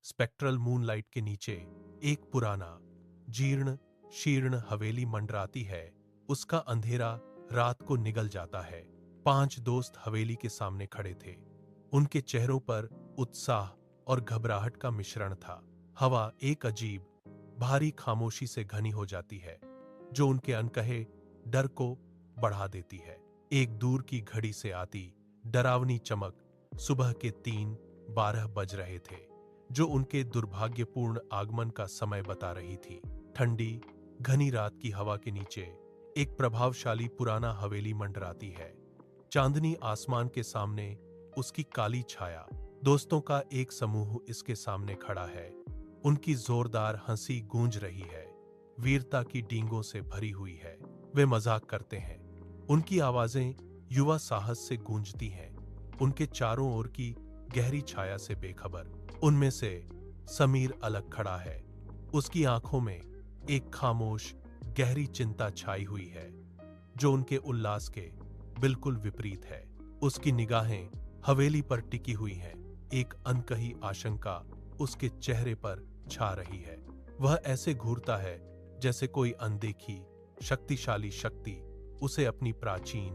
Spectral moonlight के नीचे एक पुराना जीर्ण शीर्ण हवेली मंडराती है। उसका अंधेरा रात को निगल जाता है। 5 दोस्त हवेली के सामने खड़े थे। उनके चेहरों पर उत्साह और घबराहट का मिश्रण था। हवा एक अजीब भारी खामोशी से घनी हो जाती है, जो उनके अनकहे डर को बढ़ा देती है। एक दूर की घड़ी से आती डरावनी चमक सुबह के 3:12 बज रहे थे, जो उनके दुर्भाग्यपूर्ण आगमन का समय बता रही थी। ठंडी घनी रात की हवा के नीचे एक प्रभावशाली पुराना हवेली मंडराती है। चांदनी आसमान के सामने उसकी काली छाया। दोस्तों का एक समूह इसके सामने खड़ा है। उनकी जोरदार हंसी गूंज रही है, वीरता की डींगों से भरी हुई है। वे मजाक करते हैं। उनकी आवाजें युवा साहस से गूंजती हैं, उनके चारों ओर की गहरी छाया से बेखबर। उनमें से समीर अलग खड़ा है। उसकी आंखों में एक खामोश गहरी चिंता छाई हुई है, जो उनके उल्लास के बिल्कुल विपरीत है। उसकी निगाहें हवेली पर टिकी हुई हैं। एक अनकही आशंका उसके चेहरे पर छा रही है। वह ऐसे घूरता है जैसे कोई अनदेखी शक्तिशाली शक्ति उसे अपनी प्राचीन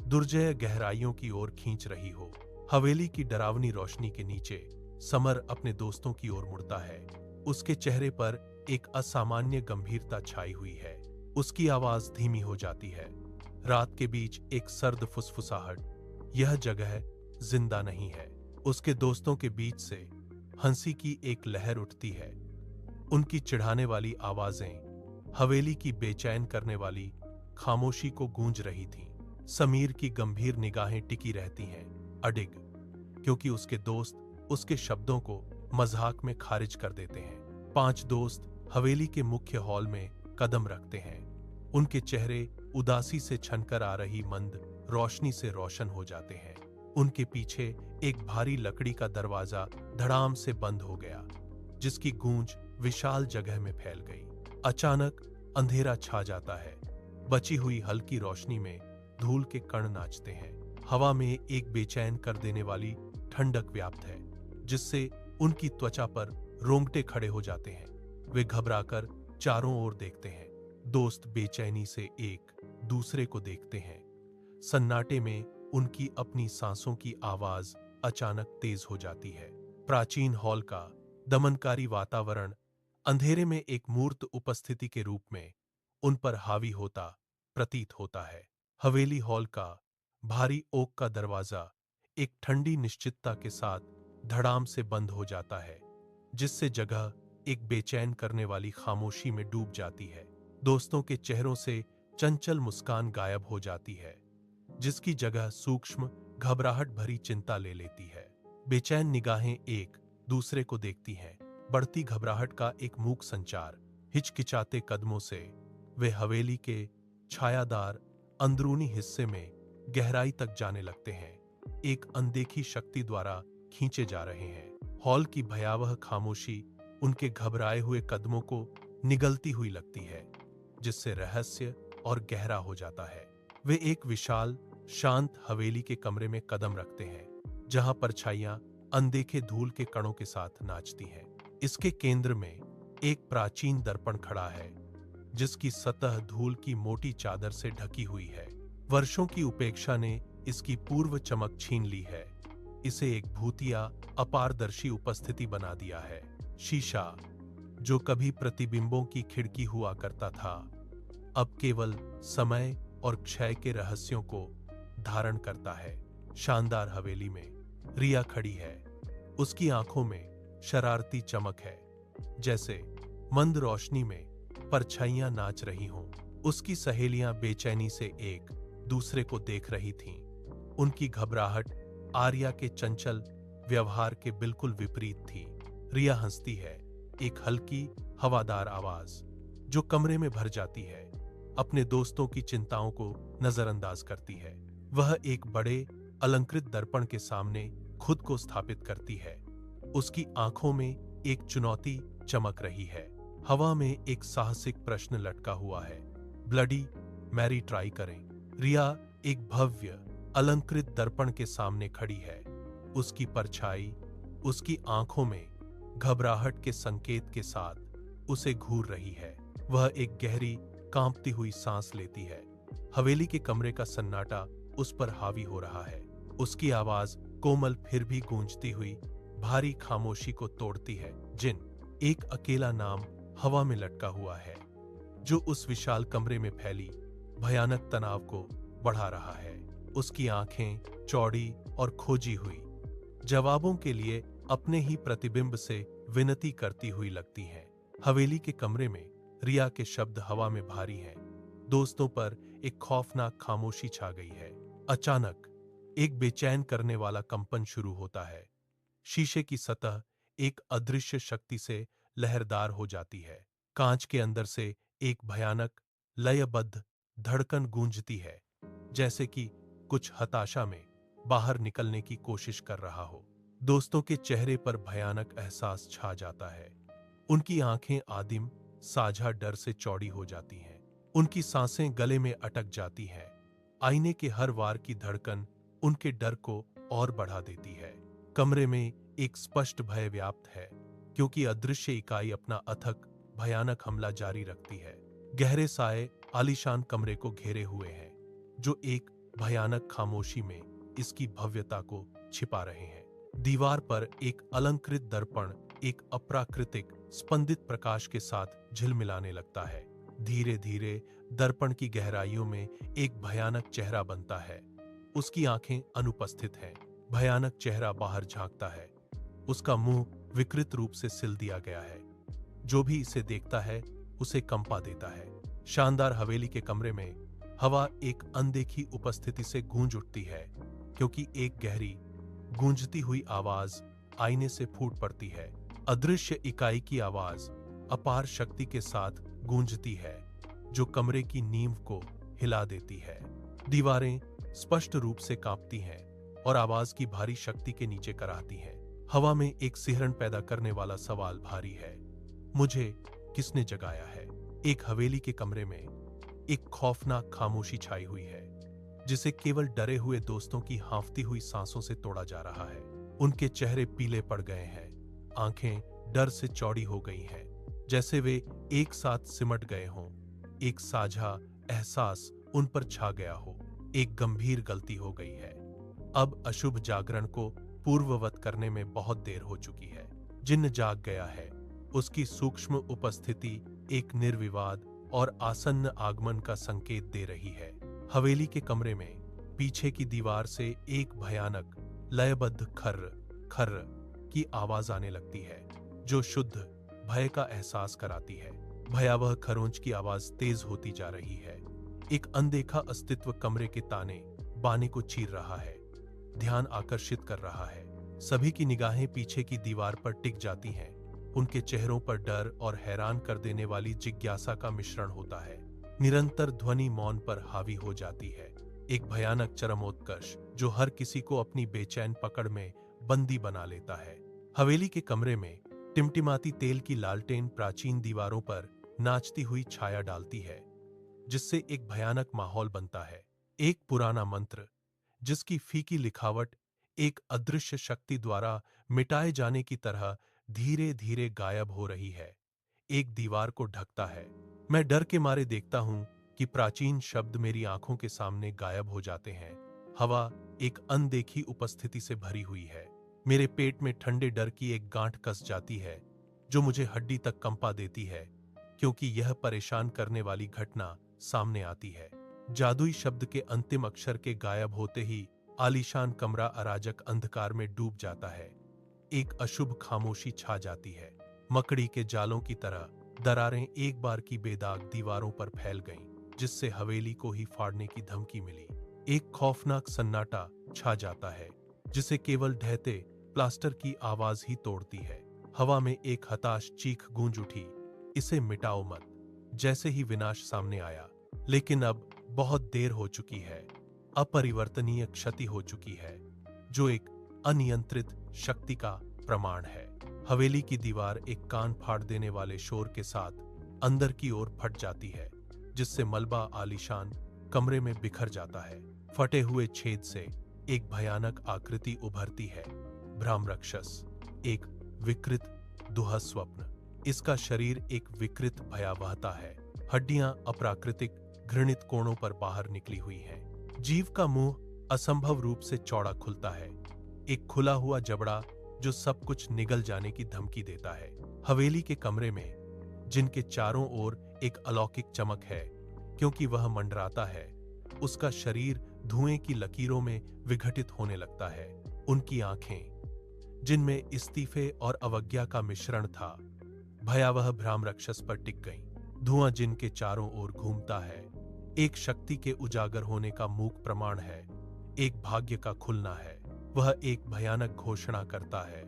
दुर्जय गहराइयों की ओर खींच रही हो। हवेली की डरावनी रोशनी के नीचे समर अपने दोस्तों की ओर मुड़ता है। उसके चेहरे पर एक असामान्य गंभीरता छाई हुई है। उसकी आवाज धीमी हो जाती है। रात के बीच एक सर्द फुसफुसाहट, यह जगह जिंदा नहीं है। उसके दोस्तों के बीच से हंसी की एक लहर उठती है। उनकी चिढ़ाने वाली आवाजें हवेली की बेचैन करने वाली खामोशी को गूंज रही थीं। समीर की गंभीर निगाहें टिकी रहती हैं, अडिग, क्योंकि उसके दोस्त उसके शब्दों को मजाक में खारिज कर देते हैं। 5 दोस्त हवेली के मुख्य हॉल में कदम रखते हैं। उनके चेहरे उदासी से छनकर आ रही मंद रोशनी से रोशन हो जाते हैं। उनके पीछे एक भारी लकड़ी का दरवाजा धड़ाम से बंद हो गया, जिसकी गूंज विशाल जगह में फैल गई। अचानक अंधेरा छा जाता है। बची हुई हल्की रोशनी में धूल के कण नाचते हैं। हवा में एक बेचैन कर देने वाली ठंडक व्याप्त है, जिससे उनकी त्वचा पर रोंगटे खड़े हो जाते हैं। वे घबराकर चारों ओर देखते हैं। दोस्त बेचैनी से एक दूसरे को देखते हैं। सन्नाटे में उनकी अपनी सांसों की आवाज अचानक तेज हो जाती है। प्राचीन हॉल का दमनकारी वातावरण अंधेरे में एक मूर्त उपस्थिति के रूप में उन पर हावी होता प्रतीत होता है। हवेली हॉल का भारी ओक का दरवाजा एक ठंडी निश्चितता के साथ धड़ाम से बंद हो जाता है, जिससे जगह एक बेचैन करने वाली खामोशी में डूब जाती है। दोस्तों के चेहरों से चंचल मुस्कान गायब हो जाती है, जिसकी जगह सूक्ष्म घबराहट भरी चिंता ले लेती है। बेचैन निगाहें एक दूसरे को देखती हैं। बढ़ती घबराहट का एक मूक संचार। हिचकिचाते कदमों से वे हवेली के छायादार अंदरूनी हिस्से में गहराई तक जाने लगते हैं। एक अनदेखी शक्ति द्वारा खींचे जा रहे हैं। हॉल की भयावह खामोशी उनके घबराए हुए कदमों को निगलती हुई लगती है, जिससे रहस्य और गहरा हो जाता है। वे एक विशाल शांत हवेली के कमरे में कदम रखते हैं, जहां परछाइयां अनदेखे धूल के कणों के साथ नाचती हैं। इसके केंद्र में एक प्राचीन दर्पण खड़ा है, जिसकी सतह धूल की मोटी चादर से ढकी हुई है। वर्षों की उपेक्षा ने इसकी पूर्व चमक छीन ली है। इसे एक भूतिया अपारदर्शी उपस्थिति बना दिया है। शीशा, जो कभी प्रतिबिंबों की खिड़की हुआ करता था, अब केवल समय और क्षय के रहस्यों को धारण करता है। शानदार हवेली में रिया खड़ी है। उसकी आंखों में शरारती चमक है, जैसे मंद रोशनी में परछाइयां नाच रही हों। उसकी सहेलियां बेचैनी से एक दूसरे को देख रही थीं। उनकी घबराहट आर्या के चंचल व्यवहार के बिल्कुल विपरीत थी। रिया हंसती है, एक हल्की हवादार आवाज जो कमरे में भर जाती है। अपने दोस्तों की चिंताओं को नजरअंदाज करती है। वह एक बड़े अलंकृत दर्पण के सामने खुद को स्थापित करती है। उसकी आंखों में एक चुनौती चमक रही है। हवा में एक साहसिक प्रश्न लटका हुआ है, ब्लडी मैरी ट्राई करें। रिया एक भव्य अलंकृत दर्पण के सामने खड़ी है। उसकी परछाई उसकी आंखों में घबराहट के संकेत के साथ उसे घूर रही है। वह एक गहरी कांपती हुई सांस लेती है। हवेली के कमरे का सन्नाटा उस पर हावी हो रहा है। उसकी आवाज कोमल फिर भी गूंजती हुई भारी खामोशी को तोड़ती है। जिन एक अकेला नाम हवा में लटका हुआ है, जो उस विशाल कमरे में फैली भयानक तनाव को बढ़ा रहा है। उसकी आंखें चौड़ी और खोजी हुई, जवाबों के लिए अपने ही प्रतिबिंब से विनती करती हुई लगती हैं। हवेली के कमरे में रिया के शब्द हवा में भारी हैं। दोस्तों पर एक खौफनाक खामोशी छा गई है। अचानक एक बेचैन करने वाला कंपन शुरू होता है। शीशे की सतह एक अदृश्य शक्ति से लहरदार हो जाती है। कांच के अंदर से एक भयानक लयबद्ध धड़कन गूंजती है, जैसे कि कुछ हताशा में बाहर निकलने की कोशिश कर रहा हो। दोस्तों के चेहरे पर भयानक एहसास छा जाता है। उनकी आंखें आदिम साझा डर से चौड़ी हो जाती हैं। उनकी सांसें गले में अटक जाती हैं। आईने के हर वार की धड़कन उनके डर को और बढ़ा देती है। कमरे में एक स्पष्ट भय व्याप्त है, क्योंकि अदृश्य इकाई अपना अथक भयानक हमला जारी रखती है। गहरे साए आलीशान कमरे को घेरे हुए हैं, जो एक भयानक खामोशी में इसकी भव्यता को छिपा रहे हैं। दीवार पर एक अलंकृत दर्पण एक अप्राकृतिक स्पंदित प्रकाश के साथ झिलमिलाने लगता है। धीरे धीरे दर्पण की गहराइयों में एक भयानक चेहरा बनता है। उसकी आंखें अनुपस्थित हैं। भयानक चेहरा बाहर झांकता है। उसका मुंह विकृत रूप से सिल दिया गया है। जो भी इसे देखता है उसे कंपा देता है। शानदार हवेली के कमरे में हवा एक अनदेखी उपस्थिति से गूंज उठती है, क्योंकि एक गहरी गूंजती हुई आवाज आईने से फूट पड़ती है। अदृश्य इकाई की आवाज अपार शक्ति के साथ गूंजती है, जो कमरे की नींव को हिला देती है। दीवारें स्पष्ट रूप से कांपती हैं और आवाज की भारी शक्ति के नीचे कराहती हैं। हवा में एक सिहरन पैदा करने वाला सवाल भारी है, मुझे किसने जगाया है? एक हवेली के कमरे में एक खौफनाक खामोशी छाई हुई है, जिसे केवल डरे हुए दोस्तों की हांफती हुई सांसों से तोड़ा जा रहा है। उनके चेहरे पीले पड़ गए हैं, आंखें डर से चौड़ी हो गई हैं, जैसे वे एक साथ सिमट गए हों। एक साझा एहसास उन पर छा गया हो, एक गंभीर गलती हो गई है। अब अशुभ जागरण को पूर्ववत करने में बहुत देर हो चुकी है। जिन्न जाग गया है। उसकी सूक्ष्म उपस्थिति एक निर्विवाद और आसन्न आगमन का संकेत दे रही है। हवेली के कमरे में पीछे की दीवार से एक भयानक लयबद्ध खर्र खर्र की आवाज आने लगती है, जो शुद्ध भय का एहसास कराती है। भयावह खरोंच की आवाज तेज होती जा रही है। एक अनदेखा अस्तित्व कमरे के ताने बाने को चीर रहा है, ध्यान आकर्षित कर रहा है। सभी की निगाहें पीछे की दीवार पर टिक जाती हैं। उनके चेहरों पर डर और हैरान कर देने वाली जिज्ञासा का मिश्रण होता है। निरंतर ध्वनि मौन पर हावी हो जाती है, एक भयानक चरमोत्कर्ष जो हर किसी को अपनी बेचैन पकड़ में बंदी बना लेता है। हवेली के कमरे में टिमटिमाती तेल की लालटेन प्राचीन दीवारों पर नाचती हुई छाया डालती है, जिससे एक भयानक माहौल बनता है। एक पुराना मंत्र, जिसकी फीकी लिखावट एक अदृश्य शक्ति द्वारा मिटाए जाने की तरह धीरे धीरे गायब हो रही है, एक दीवार को ढकता है। मैं डर के मारे देखता हूं कि प्राचीन शब्द मेरी आंखों के सामने गायब हो जाते हैं। हवा एक अनदेखी उपस्थिति से भरी हुई है। मेरे पेट में ठंडे डर की एक गांठ कस जाती है, जो मुझे हड्डी तक कंपा देती है, क्योंकि यह परेशान करने वाली घटना सामने आती है। जादुई शब्द के अंतिम अक्षर के गायब होते ही आलीशान कमरा अराजक अंधकार में डूब जाता है। एक अशुभ खामोशी छा जाती है। मकड़ी के जालों की तरह दरारें एक बार की बेदाग दीवारों पर फैल गईं, जिससे हवेली को ही फाड़ने की धमकी मिली। एक खौफनाक सन्नाटा छा जाता है, जिसे केवल ढहते प्लास्टर की आवाज ही तोड़ती है। हवा में एक हताश चीख गूंज उठी, इसे मिटाओ मत। जैसे ही विनाश सामने आया, लेकिन अब बहुत देर हो चुकी है। अपरिवर्तनीय क्षति हो चुकी है, जो एक अनियंत्रित शक्ति का प्रमाण है। हवेली की दीवार एक कान फाड़ देने वाले शोर के साथ अंदर की ओर फट जाती है, जिससे मलबा आलीशान कमरे में बिखर जाता है। फटे हुए छेद से एक भयानक आकृति उभरती है। भ्रामराक्षस, एक विकृत दुहा स्वप्न। इसका शरीर एक विकृत भयावहता है। हड्डियां अप्राकृतिक घृणित कोणों पर बाहर निकली हुई हैं। जीव का मुंह असंभव रूप से चौड़ा खुलता है, एक खुला हुआ जबड़ा जो सब कुछ निगल जाने की धमकी देता है। हवेली के कमरे में, जिनके चारों ओर एक अलौकिक चमक है क्योंकि वह मंडराता है, उसका शरीर धुएं की लकीरों में विघटित होने लगता है। उनकी आंखें, जिनमें इस्तीफे और अवज्ञा का मिश्रण था, भयावह भ्राम राक्षस पर टिक गईं। धुआं जिनके चारों ओर घूमता है, एक शक्ति के उजागर होने का मूक प्रमाण है, एक भाग्य का खुलना है। वह एक भयानक घोषणा करता है।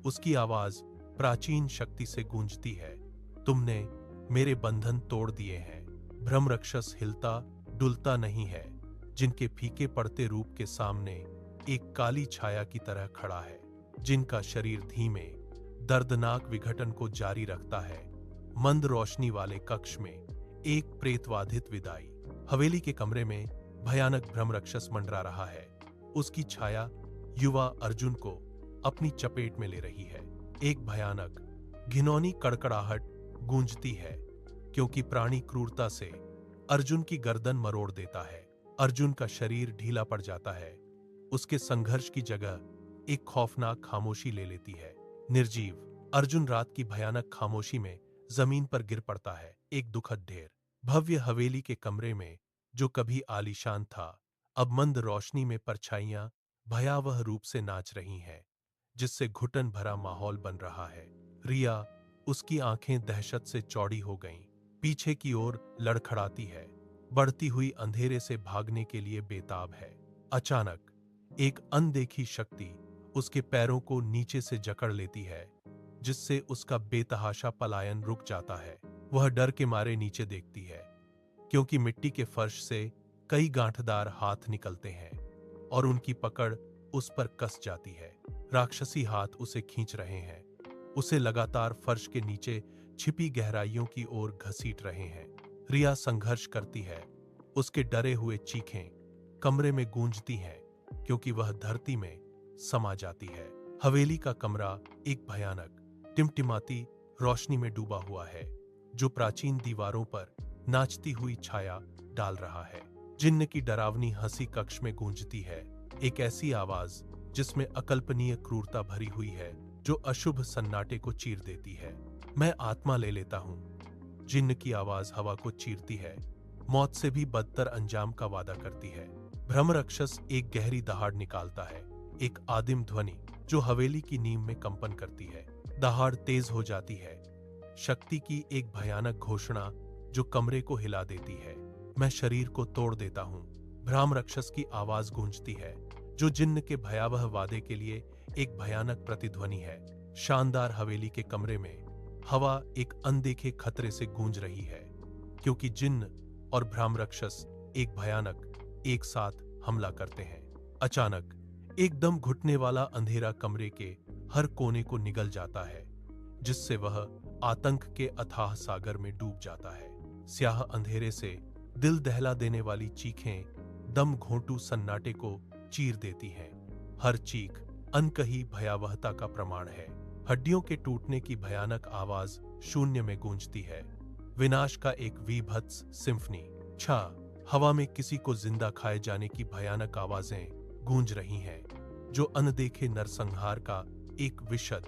उसकी आवाज प्राचीन शक्ति से गूंजती है, तुमने मेरे बंधन तोड़ दिए हैं। भ्रम राक्षस हिलता डुलता नहीं है, जिनके फीके पड़ते रूप के सामने एक काली छाया की तरह खड़ा है, जिनका शरीर धीमे दर्दनाक विघटन को जारी रखता है। मंद रोशनी वाले कक्ष में एक प्रेतवाधित विदाई। हवेली के कमरे में भयानक भ्रम राक्षस मंडरा रहा है। उसकी छाया युवा अर्जुन को अपनी चपेट में ले रही है। एक भयानक घिनौनी कड़कड़ाहट गूंजती है क्योंकि प्राणी क्रूरता से अर्जुन की गर्दन मरोड़ देता है। अर्जुन का शरीर ढीला पड़ जाता है। उसके संघर्ष की जगह एक खौफनाक खामोशी ले लेती है। निर्जीव अर्जुन रात की भयानक खामोशी में जमीन पर गिर पड़ता है, एक दुखद ढेर। भव्य हवेली के कमरे में, जो कभी आलीशान था, अब मंद रोशनी में परछाइयां भयावह रूप से नाच रही हैं, जिससे घुटन भरा माहौल बन रहा है। रिया, उसकी आंखें दहशत से चौड़ी हो गईं, पीछे की ओर लड़खड़ाती है, बढ़ती हुई अंधेरे से भागने के लिए बेताब है। अचानक एक अनदेखी शक्ति उसके पैरों को नीचे से जकड़ लेती है, जिससे उसका बेतहाशा पलायन रुक जाता है। वह डर के मारे नीचे देखती है, क्योंकि मिट्टी के फर्श से कई गांठदार हाथ निकलते हैं और उनकी पकड़ उस पर कस जाती है। राक्षसी हाथ उसे खींच रहे हैं, उसे लगातार फर्श के नीचे छिपी गहराइयों की ओर घसीट रहे हैं। रिया संघर्ष करती है, उसके डरे हुए चीखें कमरे में गूंजती हैं क्योंकि वह धरती में समा जाती है। हवेली का कमरा एक भयानक टिमटिमाती रोशनी में डूबा हुआ है, जो प्राचीन दीवारों पर नाचती हुई छाया डाल रहा है। जिन्न की डरावनी हंसी कक्ष में गूंजती है, एक ऐसी आवाज जिसमें अकल्पनीय क्रूरता भरी हुई है, जो अशुभ सन्नाटे को चीर देती है। मैं आत्मा ले लेता हूं। जिन्न की आवाज हवा को चीरती है, मौत से भी बदतर अंजाम का वादा करती है। भ्रम राक्षस एक गहरी दहाड़ निकालता है, एक आदिम ध्वनि जो हवेली की नींव में कंपन करती है। दहाड़ तेज हो जाती है, शक्ति की एक भयानक घोषणा जो कमरे को हिला देती है। मैं शरीर को तोड़ देता हूं। भ्रम राक्षस की आवाज गूंजती है, जो जिन्न के भयावह वादे के लिए एक भयानक प्रतिध्वनि है। शानदार हवेली के कमरे में हवा एक अनदेखे खतरे से गूंज रही है, क्योंकि जिन्न और भ्रम राक्षस एक भयानक एक साथ हमला करते हैं। अचानक एकदम घुटने वाला अंधेरा कमरे के हर कोने को निगल जाता है, जिससे वह आतंक के अथाह सागर में डूब जाता है। स्याह अंधेरे से दिल दहला देने वाली चीखें दम घोंटू सन्नाटे को चीर देती हैं। हर चीख अनकही भयावहता का प्रमाण है। हड्डियों के टूटने की भयानक आवाज शून्य में गूंजती है। विनाश का एक विभत्स सिम्फनी। छा हवा में किसी को जिंदा खाए जाने की भयानक आवाजें गूंज रही हैं, जो अनदेखे नरसंहार का एक विशद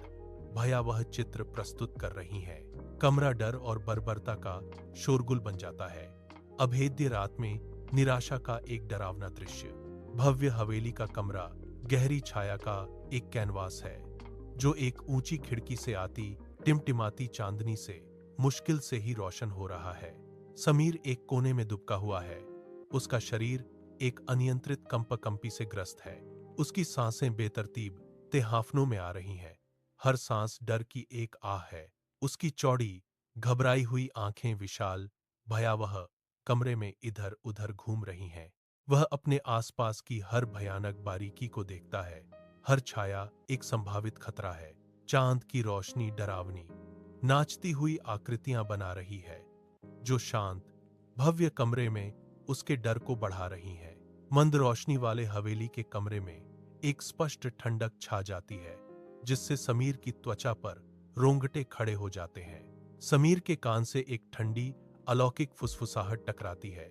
भयावह चित्र प्रस्तुत कर रही हैं। कमरा डर और बर्बरता का शोरगुल बन जाता है। अभेद्य रात में निराशा का एक डरावना दृश्य। भव्य हवेली का कमरा गहरी छाया का एक कैनवास है, जो एक ऊंची खिड़की से आती टिमटिमाती चांदनी से मुश्किल से ही रोशन हो रहा है। समीर एक कोने में दुबका हुआ है, उसका शरीर एक अनियंत्रित कंपकंपी से ग्रस्त है। उसकी सांसें बेतरतीब तेहाफनों में आ रही हैं। हर सांस डर की एक आह है। उसकी चौड़ी घबराई हुई आंखें विशाल भयावह कमरे में इधर उधर घूम रही हैं। वह अपने आसपास की हर भयानक बारीकी को देखता है। हर छाया एक संभावित खतरा है। चांद की रोशनी डरावनी नाचती हुई आकृतियां बना रही है, जो शांत भव्य कमरे में उसके डर को बढ़ा रही हैं। मंद रोशनी वाले हवेली के कमरे में एक स्पष्ट ठंडक छा जाती है, जिससे समीर की त्वचा पर रोंगटे खड़े हो जाते हैं। समीर के कान से एक ठंडी अलौकिक फुसफुसाहट टकराती है,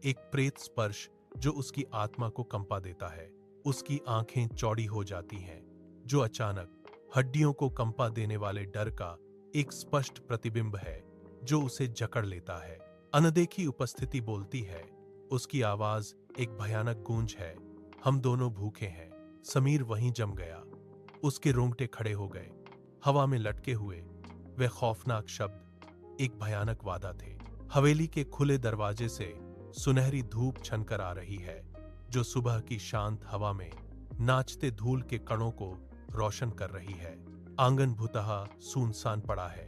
एक प्रेत स्पर्श जो उसकी आत्मा को कंपा देता है। उसकी आंखें चौड़ी हो जाती हैं, जो अचानक हड्डियों को कंपा देने वाले डर का एक स्पष्ट प्रतिबिंब है जो उसे जकड़ लेता है। अनदेखी उपस्थिति बोलती है, उसकी आवाज एक भयानक गूंज है, हम दोनों भूखे हैं। समीर वहीं जम गया, उसके रोंगटे खड़े हो गए। हवा में लटके हुए वे खौफनाक शब्द एक भयानक वादा थे। हवेली के खुले दरवाजे से सुनहरी धूप छनकर आ रही है, जो सुबह की शांत हवा में नाचते धूल के कणों को रोशन कर रही है। आंगन भुतहा सुनसान पड़ा है,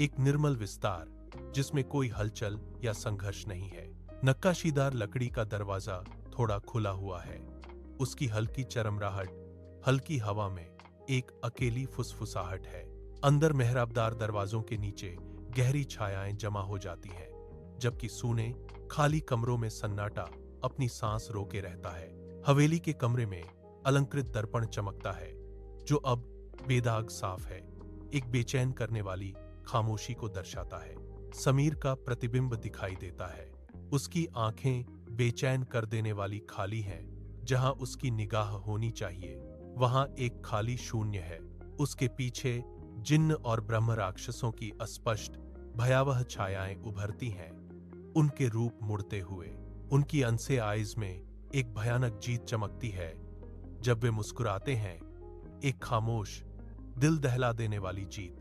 एक निर्मल विस्तार जिसमें कोई हलचल या संघर्ष नहीं है। नक्काशीदार लकड़ी का दरवाजा थोड़ा खुला हुआ है, उसकी हल्की चरमराहट हल्की हवा में एक अकेली फुसफुसाहट है। अंदर मेहराबदार दरवाजों के नीचे गहरी छायाएं जमा हो जाती हैं, जबकि सूने खाली कमरों में सन्नाटा अपनी सांस रोके रहता है। हवेली के कमरे में अलंकृत दर्पण चमकता है, जो अब बेदाग साफ है, एक बेचैन करने वाली खामोशी को दर्शाता है। समीर का प्रतिबिंब दिखाई देता है, उसकी आंखें बेचैन कर देने वाली खाली हैं। जहां उसकी निगाह होनी चाहिए वहां एक खाली शून्य है। उसके पीछे जिन्न और ब्रह्म राक्षसों की अस्पष्ट भयावह छायाएं उभरती हैं, उनके रूप मुड़ते हुए। उनकी अनसे आइज में एक भयानक जीत चमकती है। जब वे मुस्कुराते हैं, एक खामोश दिल दहला देने वाली जीत।